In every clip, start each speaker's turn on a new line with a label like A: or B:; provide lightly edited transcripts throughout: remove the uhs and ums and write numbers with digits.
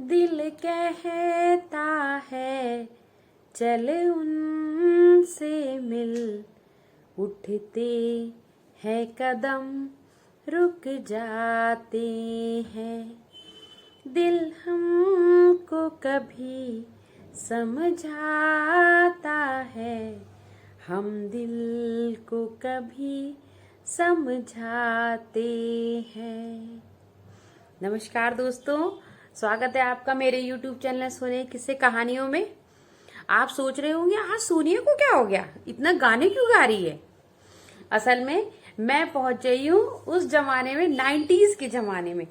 A: दिल कहता है चल उनसे मिल, उठते हैं कदम रुक जाते हैं। दिल हमको कभी समझाता है, हम दिल को कभी समझाते हैं। नमस्कार दोस्तों, स्वागत है आपका मेरे YouTube चैनल सोनिया किस्से कहानियों में। आप सोच रहे होंगे आज सोनिया को क्या हो गया, इतना गाने क्यों गा रही है। असल में मैं पहुंच गई हूँ उस जमाने में, 90s के जमाने में,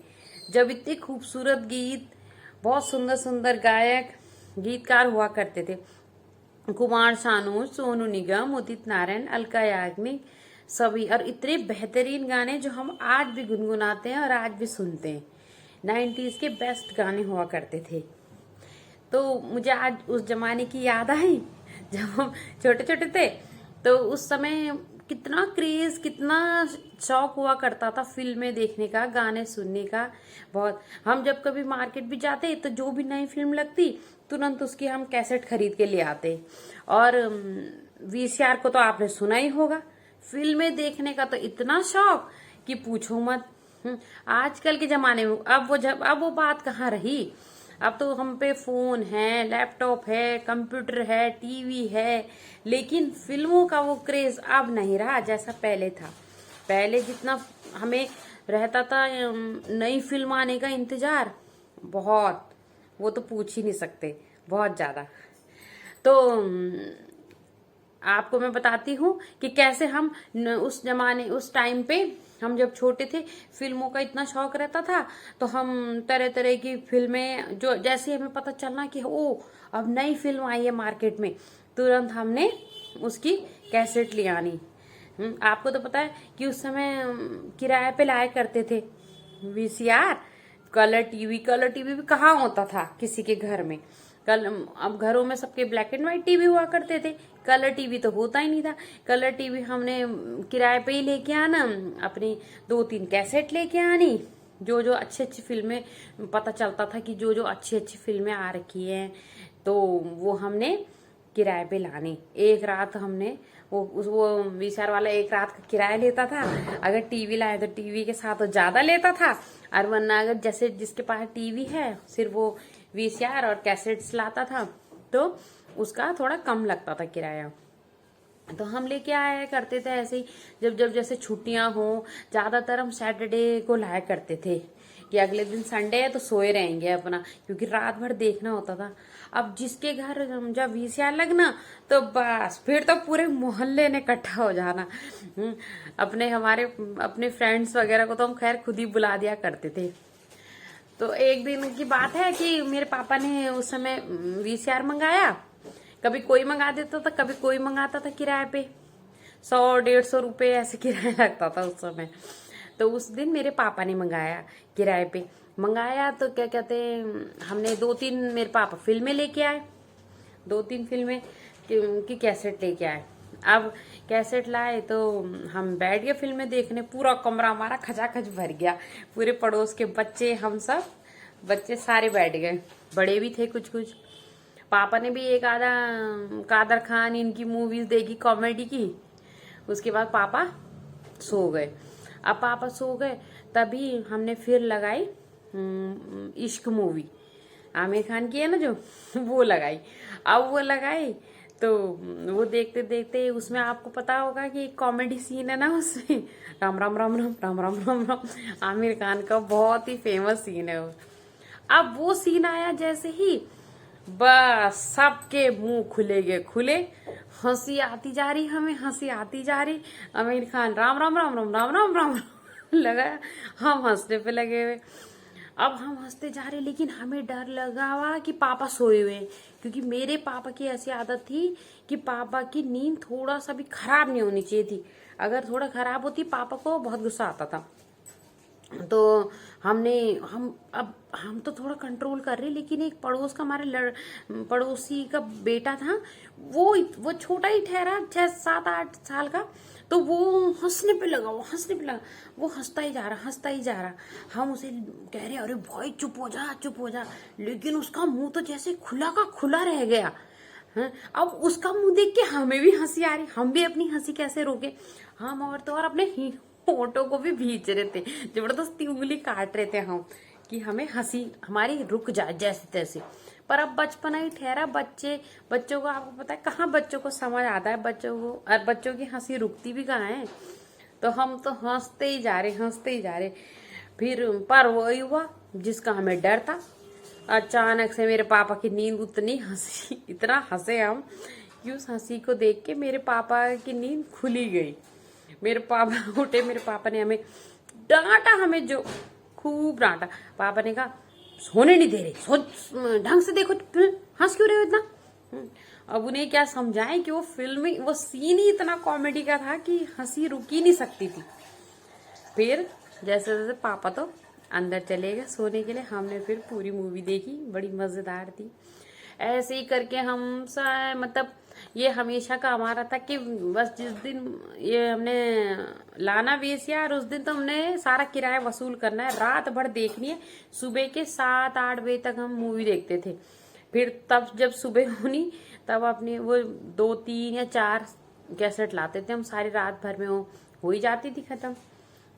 A: जब इतने खूबसूरत गीत, बहुत सुंदर सुंदर गायक गीतकार हुआ करते थे। कुमार शानू, सोनू निगम, उदित नारायण, अलका याग्निक, सभी, और इतने बेहतरीन गाने जो हम आज भी गुनगुनाते हैं और आज भी सुनते हैं। 90s के बेस्ट गाने हुआ करते थे। तो मुझे आज उस जमाने की याद आई जब हम छोटे छोटे थे। तो उस समय कितना क्रेज, कितना शौक हुआ करता था फिल्में देखने का, गाने सुनने का। बहुत, हम जब कभी मार्केट भी जाते तो जो भी नई फिल्म लगती तुरंत उसकी हम कैसेट खरीद के ले आते। और वीसीआर को तो आपने सुना ही होगा। फिल्में देखने का तो इतना शौक कि पूछो मत। आजकल के जमाने में अब वो बात कहाँ रही। अब तो हम पे फोन है, लैपटॉप है, कंप्यूटर है, टीवी है, लेकिन फिल्मों का वो क्रेज अब नहीं रहा जैसा पहले था। पहले जितना हमें रहता था नई फिल्म आने का इंतजार, बहुत, वो तो पूछ ही नहीं सकते, बहुत ज्यादा। तो आपको मैं बताती हूँ कि कैसे हम उस जमाने, उस टाइम पे हम जब छोटे थे, फिल्मों का इतना शौक रहता था तो हम तरह तरह की फिल्में, जो जैसे हमें पता चलना कि ओ अब नई फिल्म आई है मार्केट में, तुरंत हमने उसकी कैसेट ले आनी। आपको तो पता है कि उस समय किराए पे लाया करते थे वीसीआर। कलर टीवी भी कहाँ होता था किसी के घर में। अब घरों में सबके ब्लैक एंड व्हाइट टीवी हुआ करते थे, कलर टीवी तो होता ही नहीं था। कलर टीवी हमने किराए पे ही लेके आना, अपनी 2-3 कैसेट लेके आनी, जो जो अच्छी अच्छी फिल्में, पता चलता था कि जो जो अच्छी अच्छी फिल्में आ रखी हैं तो वो हमने किराए पे लानी। एक रात हमने वो वीसीआर वाला एक रात का किराया लेता था। अगर टीवी लाए तो टीवी के साथ तो ज्यादा लेता था, और वरना अगर जैसे जिसके पास टीवी है सिर्फ वो वीसीआर और कैसेट्स लाता था तो उसका थोड़ा कम लगता था किराया। तो हम लेके आया करते थे ऐसे ही, जब जब जैसे छुट्टियां हो। ज्यादातर हम सैटरडे को लाया करते थे कि अगले दिन संडे है तो सोए रहेंगे अपना, क्योंकि रात भर देखना होता था। अब जिसके घर जब वीसीआर लगना तो बस फिर तो पूरे मोहल्ले ने इकट्ठा हो जाना। अपने फ्रेंड्स वगैरह को तो हम खैर खुद ही बुला दिया करते थे। तो एक दिन की बात है कि मेरे पापा ने उस समय वीसीआर मंगाया। कभी कोई मंगा देता था, कभी कोई मंगाता था किराए पे। 100-150 रुपए ऐसे किराया लगता था उस समय। तो उस दिन मेरे पापा ने मंगाया, किराए पे मंगाया। तो क्या कहते हैं, हमने 2-3, मेरे पापा फिल्में लेके आए, 2-3 फिल्में की कैसेट लेके आए। अब कैसेट लाए तो हम बैठ गए फिल्में देखने। पूरा कमरा हमारा खचाखच भर गया, पूरे पड़ोस के बच्चे, हम सब बच्चे सारे बैठ गए, बड़े भी थे कुछ कुछ। पापा ने भी एक आधा कादर खान इनकी मूवीज देखी कॉमेडी की। उसके बाद पापा सो गए। अब पापा सो गए तभी हमने फिर लगाई इश्क मूवी, आमिर खान की है ना जो, वो लगाई। अब वो लगाई तो वो देखते देखते, उसमें आपको पता होगा कि एक कॉमेडी सीन है ना उसमें, राम राम राम राम राम राम राम राम, आमिर खान का बहुत ही फेमस सीन है वो। अब वो सीन आया जैसे ही, बस सबके मुंह खुले गए, खुले। हंसी आती जा रही, हमें हंसी आती जा रही। आमिर खान राम राम राम राम राम राम राम लगाया, हम हंसने पे लगे हुए। अब हम हंसते जा रहे, लेकिन हमें डर लगा हुआ कि पापा सोए हुए हैं, क्योंकि मेरे पापा की ऐसी आदत थी कि पापा की नींद थोड़ा सा भी खराब नहीं होनी चाहिए थी। अगर थोड़ा खराब होती पापा को बहुत गुस्सा आता था। तो हम तो थोड़ा कंट्रोल कर रहे, लेकिन एक पड़ोस का हमारे पड़ोसी का बेटा था, वो छोटा ही ठहरा, 6 7 8 साल का। तो वो हंसने पे लगा, वो हंसता ही जा रहा। हम उसे कह रहे अरे भाई चुप हो जा, लेकिन उसका मुंह तो जैसे खुला का खुला रह गया। हाँ, अब उसका मुंह देख के हमें भी हंसी आ रही, हम भी अपनी हंसी कैसे रोके। हम और तो और अपने होठों को भी भींच रहे थे, जबरदस्ती उंगली काट रहे थे हम, कि हमें हंसी हमारी रुक जाए जैसे तैसे। पर अब बचपना ही ठहरा, बच्चों को आपको पता है कहाँ बच्चों को समझ आता है, बच्चों को, और बच्चों की हंसी रुकती भी कहाँ है। तो हम तो हंसते ही जा रहे। फिर पर वही हुआ जिसका हमें डर था। अचानक से मेरे पापा की नींद इतना हंसे हम कि उस हंसी को देख के मेरे पापा की नींद खुली गई। मेरे पापा उठे, मेरे पापा ने हमें डांटा, हमें जो खूब डांटा। पापा ने कहा सोने नहीं दे रहे, सोच ढंग से देखो, हंस क्यों रहे हो इतना। अब उन्हें क्या समझाएं कि वो सीन ही इतना कॉमेडी का था कि हंसी रुक ही नहीं सकती थी। फिर जैसे जैसे पापा तो अंदर चले गए सोने के लिए, हमने फिर पूरी मूवी देखी, बड़ी मजेदार थी। ऐसे ही करके मतलब ये हमेशा का हमारा था कि बस जिस दिन ये हमने लाना वीसीआर, उस दिन तो हमने सारा किराया वसूल करना है, रात भर देखनी है। सुबह के 7 8 बजे तक हम मूवी देखते थे। फिर तब जब सुबह होनी तब अपने वो 2 3 या 4 कैसेट लाते थे हम, सारी रात भर में हो ही जाती थी खत्म।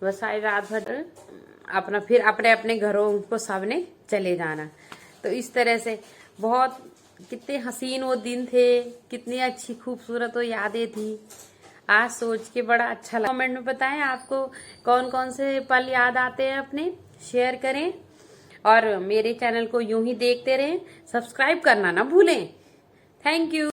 A: बस सारी रात भर अपना फिर अपने अपने घरों को सबने चले जाना। तो इस तरह से बहुत कितने हसीन वो दिन थे, कितनी अच्छी खूबसूरत वो यादें थी। आज सोच के बड़ा अच्छा लगा। कमेंट में बताएं आपको कौन कौन से पल याद आते हैं अपने, शेयर करें और मेरे चैनल को यूं ही देखते रहें। सब्सक्राइब करना ना भूलें। Thank you.